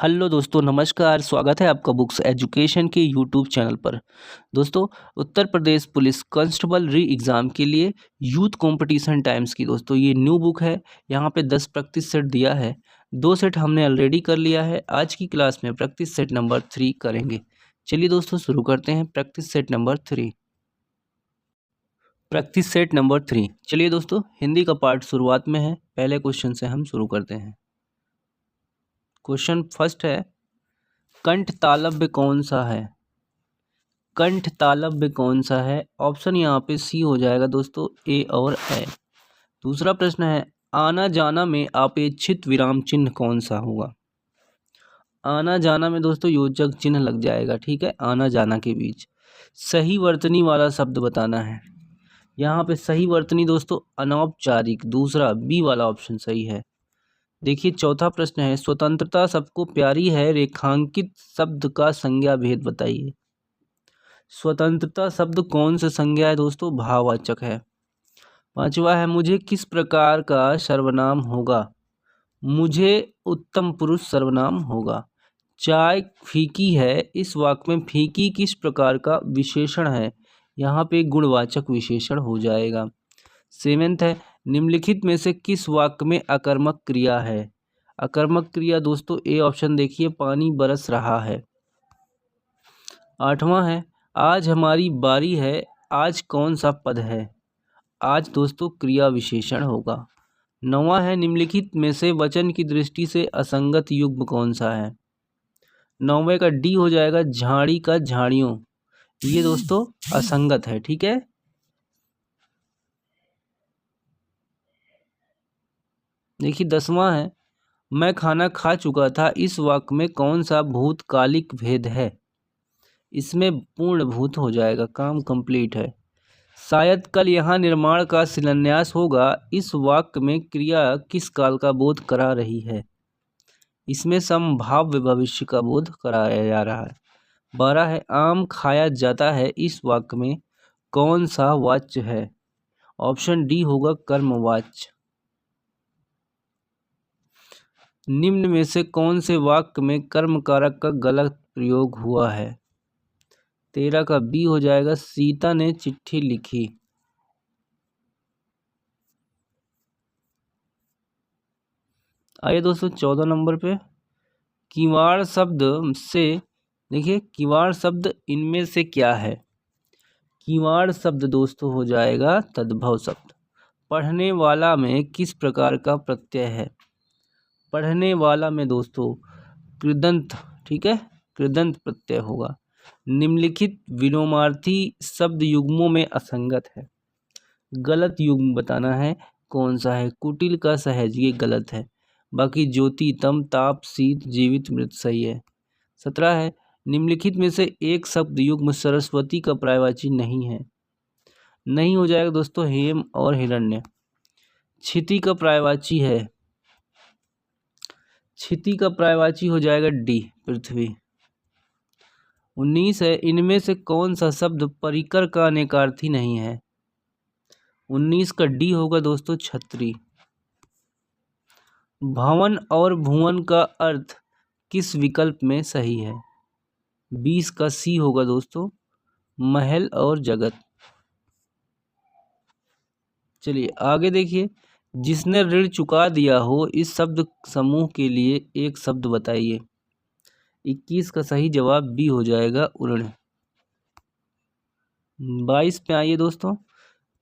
Hello दोस्तों, नमस्कार। स्वागत है आपका बुक्स एजुकेशन के यूट्यूब चैनल पर। दोस्तों, उत्तर प्रदेश पुलिस कांस्टेबल री एग्ज़ाम के लिए यूथ कंपटीशन टाइम्स की दोस्तों ये न्यू बुक है। यहाँ पे 10 प्रैक्टिस सेट दिया है। 2 सेट हमने ऑलरेडी कर लिया है। आज की क्लास में प्रैक्टिस सेट नंबर 3 करेंगे। चलिए दोस्तों, शुरू करते हैं practice set number 3। Practice set number 3। चलिए दोस्तों, हिंदी का पार्ट शुरुआत में है। पहले क्वेश्चन से हम शुरू करते हैं। क्वेश्चन फर्स्ट है, कंठ तालव्य कौन सा है? कंठ तालव्य कौन सा है? ऑप्शन यहाँ पे सी हो जाएगा दोस्तों, ए और ए। दूसरा प्रश्न है, आना जाना में अपेक्षित विराम चिन्ह कौन सा होगा? आना जाना में दोस्तों योजक चिन्ह लग जाएगा, ठीक है, आना जाना के बीच। सही वर्तनी वाला शब्द बताना है। यहाँ पे सही वर्तनी दोस्तों अनौपचारिक, दूसरा बी वाला ऑप्शन सही है। देखिए चौथा प्रश्न है, स्वतंत्रता सबको प्यारी है, रेखांकित शब्द का संज्ञा भेद बताइए। स्वतंत्रता शब्द कौन सा संज्ञा है दोस्तों? भाववाचक है। पांचवा है, मुझे किस प्रकार का सर्वनाम होगा? मुझे उत्तम पुरुष सर्वनाम होगा। चाय फीकी है, इस वाक्य में फीकी किस प्रकार का विशेषण है? यहाँ पे गुणवाचक विशेषण हो जाएगा। सेवेंथ है, निम्नलिखित में से किस वाक्य में अकर्मक क्रिया है? अकर्मक क्रिया दोस्तों ए ऑप्शन देखिए, पानी बरस रहा है। आठवां है, आज हमारी बारी है, आज कौन सा पद है? आज दोस्तों क्रिया विशेषण होगा। नौवां है, निम्नलिखित में से वचन की दृष्टि से असंगत युग्म कौन सा है? नौवें का डी हो जाएगा, झाड़ी का झाड़ियों। ये दोस्तों असंगत है, ठीक है। देखिए 10वां है, मैं खाना खा चुका था, इस वाक्य में कौन सा भूतकालिक भेद है? इसमें पूर्ण भूत हो जाएगा, काम कंप्लीट है। शायद कल यहाँ निर्माण का शिलान्यास होगा, इस वाक्य में क्रिया किस काल का बोध करा रही है? इसमें संभाव्य भविष्य का बोध कराया जा रहा है। 12 है, आम खाया जाता है, इस वाक्य में कौन सा वाच्य है? ऑप्शन डी होगा कर्मवाच्य। निम्न में से कौन से वाक्य में कर्म कारक का गलत प्रयोग हुआ है? 13 का बी हो जाएगा, सीता ने चिट्ठी लिखी। आइए दोस्तों 14 नंबर पे, किवाड़ शब्द से, देखिए किवाड़ शब्द इनमें से क्या है? किवाड़ शब्द दोस्तों हो जाएगा तद्भव शब्द। पढ़ने वाला में किस प्रकार का प्रत्यय है? पढ़ने वाला में दोस्तों कृदंत, ठीक है, कृदंत प्रत्यय होगा। निम्नलिखित विलोमार्थी शब्द युग्मों में असंगत है। गलत युग्म बताना है, कौन सा है? कुटिल का सहज, ये गलत है। बाकी ज्योति, तम, ताप, शीत, जीवित, मृत सही है। 17 है, निम्नलिखित में से एक शब्द युग्म सरस्वती का पर्यायवाची नहीं है। नहीं हो जाएगा दोस्तों हेम और हिरण्य। क्षिति का पर्यायवाची है, क्षिति का पर्यायवाची हो जाएगा डी, पृथ्वी। 19 है, इनमें से कौन सा शब्द परिकर का अनेकार्थी नहीं है? 19 का डी होगा दोस्तों, छतरी। भवन और भुवन का अर्थ किस विकल्प में सही है? 20 का सी होगा दोस्तों, महल और जगत। चलिए आगे देखिए, जिसने ऋण चुका दिया हो, इस शब्द समूह के लिए एक शब्द बताइए। 21 का सही जवाब बी हो जाएगा, उर्ण। 22 पे आइए दोस्तों,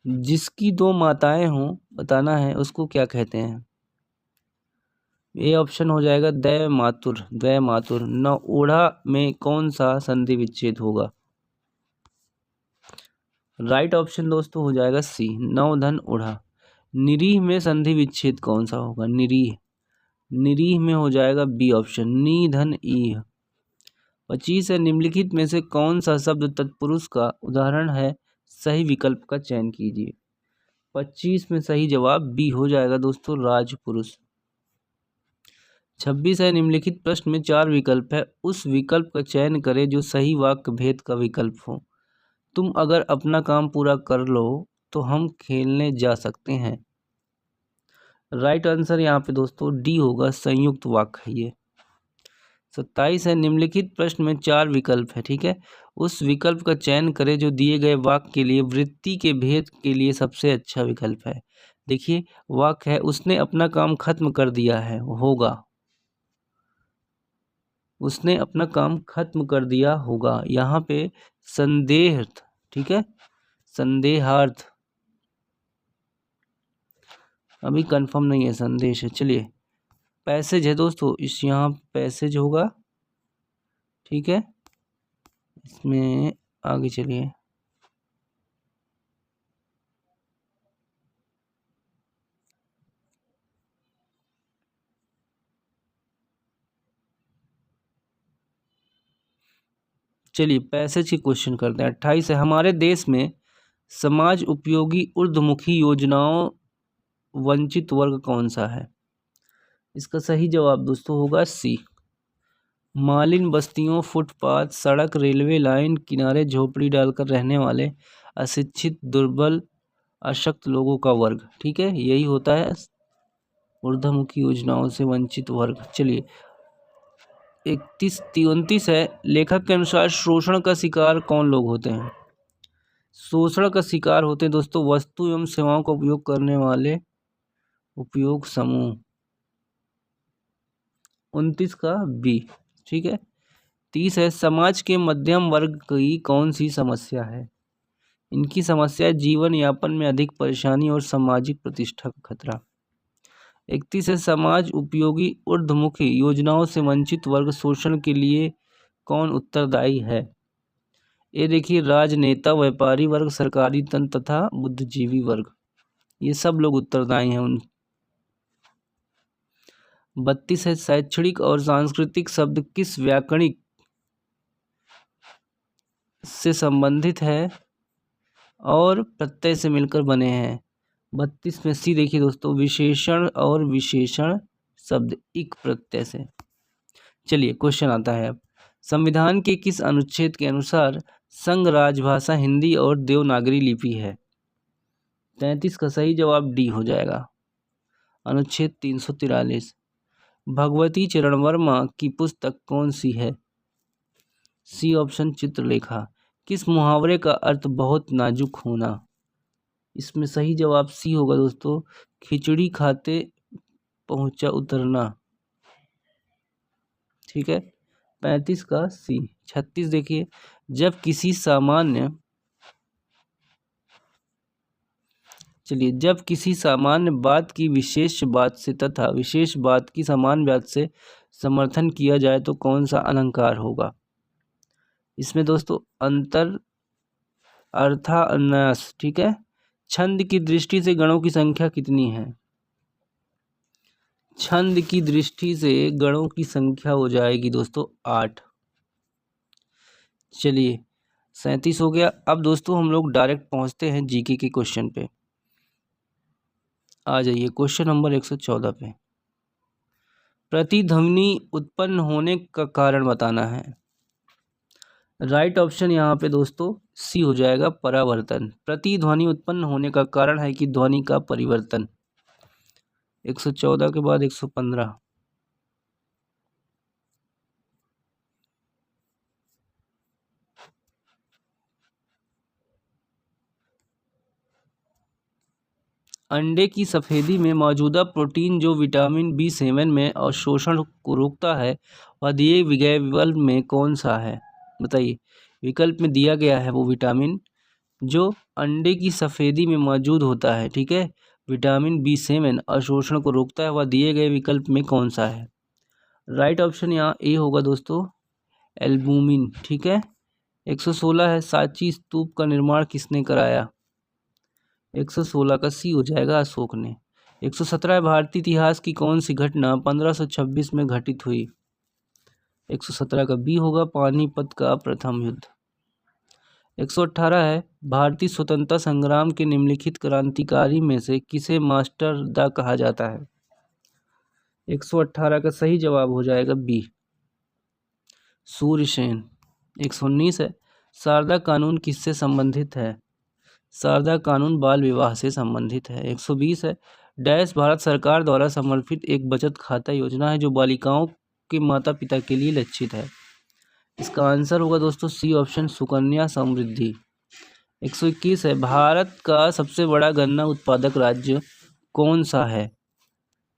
जिसकी 2 माताएं हों बताना है, उसको क्या कहते हैं? ए ऑप्शन हो जाएगा दै मातुर, द्वै मातुर। न ओढ़ा में कौन सा संधि विच्छेद होगा? राइट ऑप्शन दोस्तों हो जाएगा सी, नवधन ओढ़ा। निरीह में संधि विच्छेद कौन सा होगा? निरीह, निरीह में हो जाएगा बी ऑप्शन, निधन ईह। 25 है, निम्नलिखित में से कौन सा शब्द तत्पुरुष का उदाहरण है? सही विकल्प का चयन कीजिए। 25 में सही जवाब बी हो जाएगा दोस्तों, राजपुरुष। 26 है, निम्नलिखित प्रश्न में 4 विकल्प है, उस विकल्प का चयन करें जो सही वाक्य भेद का विकल्प हो। तुम अगर अपना काम पूरा कर लो तो हम खेलने जा सकते हैं। राइट आंसर यहाँ पे दोस्तों डी होगा, संयुक्त वाक्य है ये। 27 है, निम्नलिखित प्रश्न में 4 विकल्प है, ठीक है। उस विकल्प का चयन करें जो दिए गए वाक्य के लिए वृत्ति के भेद के लिए सबसे अच्छा विकल्प है। देखिए वाक्य है, उसने अपना काम खत्म कर दिया है, होगा। उसने अपना काम खत्म कर दिया होगा, यहाँ पे संदेह, ठीक है, संदेहार्थ अभी कंफर्म नहीं है, संदेश है। चलिए पैसेज है दोस्तों, इस यहाँ पैसेज होगा, ठीक है। इसमें आगे चलिए, चलिए पैसेज की क्वेश्चन करते हैं। 28 है, हमारे देश में समाज उपयोगी ऊर्ध्वमुखी योजनाओं वंचित वर्ग कौन सा है? इसका सही जवाब दोस्तों होगा सी, मालिन बस्तियों, फुटपाथ, सड़क, रेलवे लाइन किनारे झोपड़ी डालकर रहने वाले अशिक्षित, दुर्बल, अशक्त लोगों का वर्ग, ठीक है, यही होता है ऊर्ध्वमुखी योजनाओं से वंचित वर्ग। चलिए 29 है, लेखक के अनुसार शोषण का शिकार कौन लोग होते हैं? शोषण का शिकार होते हैं दोस्तों वस्तु एवं सेवाओं का उपयोग करने वाले उपयोग समूह। 29 का बी, ठीक है। 30 है, समाज के मध्यम वर्ग की कौन सी समस्या है? इनकी समस्या जीवन यापन में अधिक परेशानी और सामाजिक प्रतिष्ठा का खतरा। 31 है, समाज उपयोगी ऊर्ध्वमुखी योजनाओं से वंचित वर्ग शोषण के लिए कौन उत्तरदायी है? ये देखिए राजनेता, व्यापारी वर्ग, सरकारी तंत्र तथा बुद्धिजीवी वर्ग, ये सब लोग उत्तरदायी हैं उन। 32 है, शैक्षणिक और सांस्कृतिक शब्द किस व्याकरणिक से संबंधित है और प्रत्यय से मिलकर बने हैं? 32 में सी देखिए दोस्तों, विशेषण और विशेषण शब्द इक प्रत्यय से। चलिए क्वेश्चन आता है अब, संविधान के किस अनुच्छेद के अनुसार संघ राजभाषा हिंदी और देवनागरी लिपि है? 33 का सही जवाब डी हो जाएगा, अनुच्छेद 343। भगवती चरण वर्मा की पुस्तक कौन सी है? C option, Chitralekha. किस मुहावरे का अर्थ बहुत नाजुक होना? इसमें सही जवाब सी होगा दोस्तों, खिचड़ी खाते पहुंचा उतरना, ठीक है। 35 का सी। 36 देखिए, जब किसी सामान्य बात की विशेष बात से तथा विशेष बात की समान बात से समर्थन किया जाए तो कौन सा अलंकार होगा? इसमें दोस्तों अंतर अर्थान्यास, ठीक है। छंद की दृष्टि से गणों की संख्या कितनी है? छंद की दृष्टि से गणों की संख्या हो जाएगी दोस्तों 8। चलिए 37 हो गया। अब दोस्तों हम लोग डायरेक्ट पहुंचते हैं जीके के क्वेश्चन पे। आ जाइए क्वेश्चन नंबर 114 पे, प्रतिध्वनि उत्पन्न होने का कारण बताना है। राइट ऑप्शन यहाँ पे दोस्तों सी हो जाएगा, परावर्तन। प्रतिध्वनि उत्पन्न होने का कारण है कि ध्वनि का परिवर्तन। 114 के बाद 115, अंडे की सफेदी में मौजूदा प्रोटीन जो विटामिन B7 में अवशोषण को रोकता है वह दिए गए विकल्प में कौन सा है? बताइए, विकल्प में दिया गया है वो विटामिन जो अंडे की सफेदी में मौजूद होता है, ठीक है, विटामिन B7 अवशोषण को रोकता है, वह दिए गए विकल्प में कौन सा है? राइट ऑप्शन यहाँ ए होगा दोस्तों, एल्बुमिन, ठीक है। 116 है, सांची स्तूप का निर्माण किसने कराया? 116 का सी हो जाएगा, अशोक ने। 117 है, भारतीय इतिहास की कौन सी घटना 1526 में घटित हुई? 117 का बी होगा, पानीपत का प्रथम युद्ध। 118 है, भारतीय स्वतंत्रता संग्राम के निम्नलिखित क्रांतिकारी में से किसे मास्टर दा कहा जाता है? 118 का सही जवाब हो जाएगा बी, सूर्यसेन। 119 है, शारदा कानून किससे संबंधित है? शारदा कानून बाल विवाह से संबंधित है। 120 है, डैश भारत सरकार द्वारा समर्थित एक बचत खाता योजना है जो बालिकाओं के माता पिता के लिए लक्षित है? इसका आंसर होगा दोस्तों सी ऑप्शन, सुकन्या समृद्धि। 121 है, भारत का सबसे बड़ा गन्ना उत्पादक राज्य कौन सा है?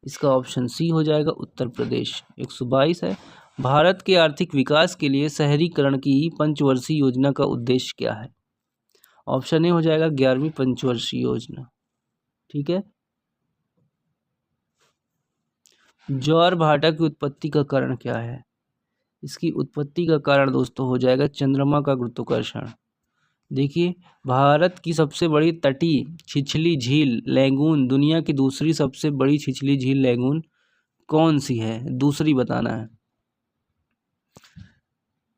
इसका ऑप्शन सी हो जाएगा उत्तर प्रदेश। 122 है, भारत के आर्थिक विकास के लिए शहरीकरण की पंचवर्षीय योजना का उद्देश्य क्या है? ऑप्शन ए हो जाएगा 11वीं पंचवर्षीय योजना। ठीक है। ज्वार भाटा की उत्पत्ति का कारण क्या है? इसकी उत्पत्ति का कारण दोस्तों हो जाएगा चंद्रमा का गुरुत्वाकर्षण। देखिए, भारत की सबसे बड़ी तटीय छिछली झील लैगून, दुनिया की दूसरी सबसे बड़ी छिछली झील लैगून कौन सी है? दूसरी बताना है।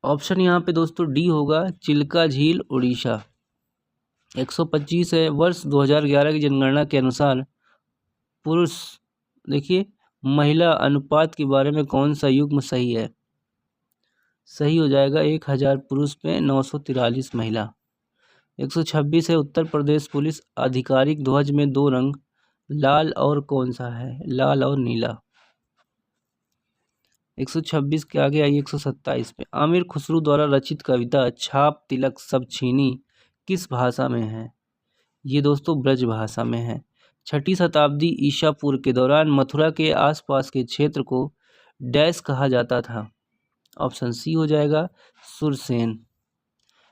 ऑप्शन यहाँ पे दोस्तों डी होगा, चिल्का झील, उड़ीसा। 125 है, वर्ष 2011 की जनगणना के अनुसार पुरुष देखिए महिला अनुपात के बारे में कौन सा युग्म सही है? सही हो जाएगा 1000 पुरुष पे 943 महिला। 126 है, उत्तर प्रदेश पुलिस आधिकारिक ध्वज में 2 रंग लाल और कौन सा है? लाल और नीला। 126 के आगे आइए 127 पे, आमिर खुसरू द्वारा रचित कविता छाप तिलक सब छीनी किस भाषा में है? ये दोस्तों ब्रज भाषा में है। 6ठी शताब्दी ईसा पूर्व के दौरान मथुरा के आसपास के क्षेत्र को डैश कहा जाता था? ऑप्शन सी हो जाएगा सुरसेन।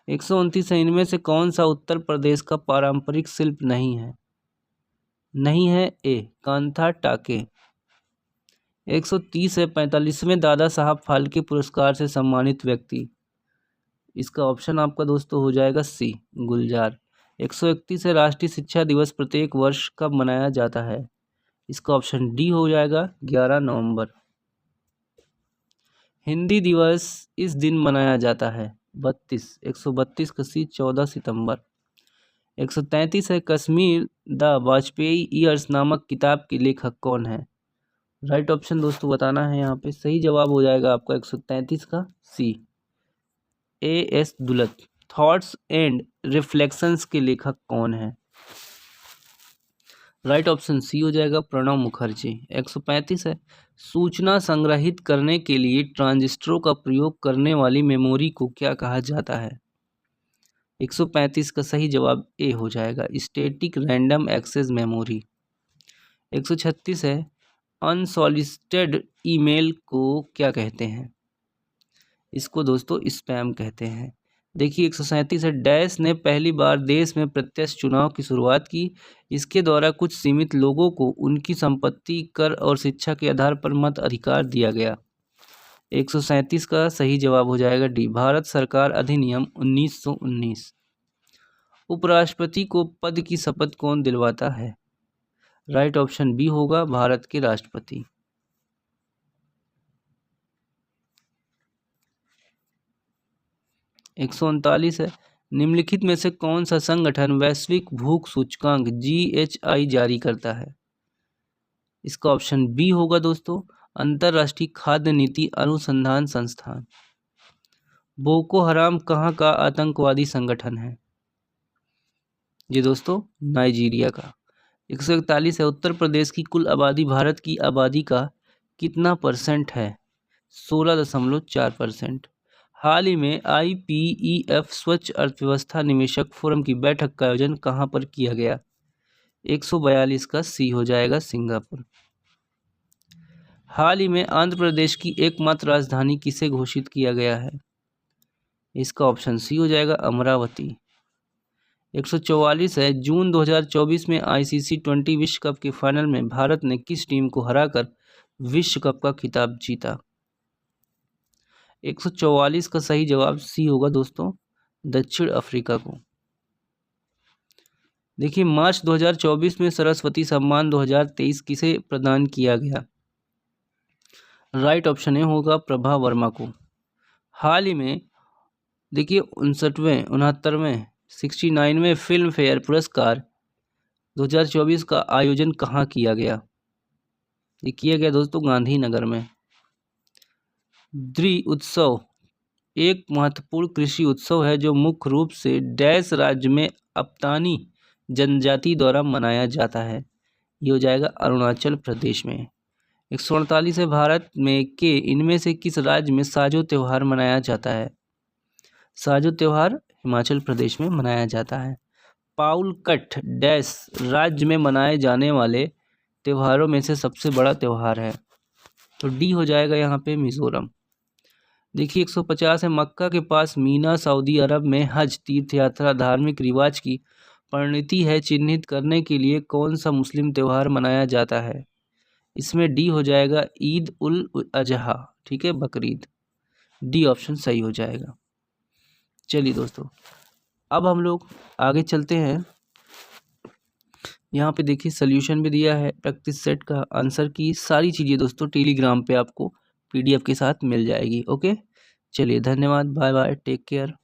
129 है, इनमें से कौन सा उत्तर प्रदेश का पारंपरिक शिल्प नहीं है? नहीं है ए कांथा टाके। 130 है, 45वें दादा साहब फाल्के पुरस्कार से सम्मानित व्यक्ति। इसका ऑप्शन आपका दोस्तों हो जाएगा सी गुलजार। 131 है, राष्ट्रीय शिक्षा दिवस प्रत्येक वर्ष कब मनाया जाता है? इसका ऑप्शन डी हो जाएगा 11 नवंबर। हिंदी दिवस इस दिन मनाया जाता है 132 का सी 14 सितंबर। 133 है, कश्मीर द वाजपेयी ईयर्स नामक किताब के लेखक कौन है? राइट ऑप्शन दोस्तों बताना है यहाँ पे। सही जवाब हो जाएगा आपका 133 का सी A.S. Dulat. Thoughts and reflections के लेखक कौन है? राइट ऑप्शन सी हो जाएगा प्रणब मुखर्जी। 135 है, सूचना संग्रहित करने के लिए ट्रांजिस्टरों का प्रयोग करने वाली मेमोरी को क्या कहा जाता है? 135 का सही जवाब ए हो जाएगा स्टैटिक रैंडम एक्सेस मेमोरी। 136 है, अनसॉलिसिटेड ईमेल को क्या कहते हैं? इसको दोस्तों स्पैम कहते हैं। देखिए 137 है, डैश ने पहली बार देश में प्रत्यक्ष चुनाव की शुरुआत की। इसके द्वारा कुछ सीमित लोगों को उनकी संपत्ति, कर और शिक्षा के आधार पर मत अधिकार दिया गया। 137 का सही जवाब हो जाएगा डी भारत सरकार अधिनियम 1919। उपराष्ट्रपति को पद की शपथ कौन दिलवाता है? राइट ऑप्शन बी होगा भारत के राष्ट्रपति। 139 है, निम्नलिखित में से कौन सा संगठन वैश्विक भूख सूचकांक GHI जारी करता है? इसका ऑप्शन बी होगा दोस्तों अंतर्राष्ट्रीय खाद्य नीति अनुसंधान संस्थान। बोको हराम कहाँ का आतंकवादी संगठन है? ये दोस्तों नाइजीरिया का। 141 है, उत्तर प्रदेश की कुल आबादी भारत की आबादी का कितना % है? 16.4%। हाल ही में IPEF स्वच्छ अर्थव्यवस्था निवेशक फोरम की बैठक का आयोजन कहाँ पर किया गया? 142 का सी हो जाएगा सिंगापुर। हाल ही में आंध्र प्रदेश की एकमात्र राजधानी किसे घोषित किया गया है? इसका ऑप्शन सी हो जाएगा अमरावती। 144 है, जून 2024 में ICC T20 विश्व कप के फाइनल में भारत ने किस टीम को हराकर विश्व कप का खिताब जीता? 144 का सही जवाब सी होगा दोस्तों दक्षिण अफ्रीका को। देखिए मार्च 2024 में सरस्वती सम्मान 2023 किसे प्रदान किया गया? राइट ऑप्शन ए होगा प्रभा वर्मा को। हाल ही में देखिए 69वें फिल्म फेयर पुरस्कार 2024 का आयोजन कहाँ किया गया? ये किया गया दोस्तों गांधीनगर में। द्रि उत्सव एक महत्वपूर्ण कृषि उत्सव है जो मुख्य रूप से डैश राज्य में अपतानी जनजाति द्वारा मनाया जाता है। ये हो जाएगा अरुणाचल प्रदेश में। 148 है, भारत में के इनमें से किस राज्य में साजो त्यौहार मनाया जाता है? साजो त्यौहार हिमाचल प्रदेश में मनाया जाता है। पाउल कट डैश राज्य में मनाए जाने वाले त्योहारों में से सबसे बड़ा त्यौहार है, तो डी हो जाएगा यहाँ पे मिजोरम। देखिए 150 है, मक्का के पास मीना सऊदी अरब में हज तीर्थ यात्रा धार्मिक रिवाज की परिणति है चिन्हित करने के लिए कौन सा मुस्लिम त्यौहार मनाया जाता है? इसमें डी हो जाएगा ईद उल अजहा, ठीक है, बकरीद। डी ऑप्शन सही हो जाएगा। चलिए दोस्तों, अब हम लोग आगे चलते हैं। यहाँ पे देखिए सॉल्यूशन भी दिया है, प्रैक्टिस सेट का आंसर की सारी चीज़ें दोस्तों टेलीग्राम पे आपको PDF के साथ मिल जाएगी। ओके, चलिए धन्यवाद, बाय बाय, टेक केयर।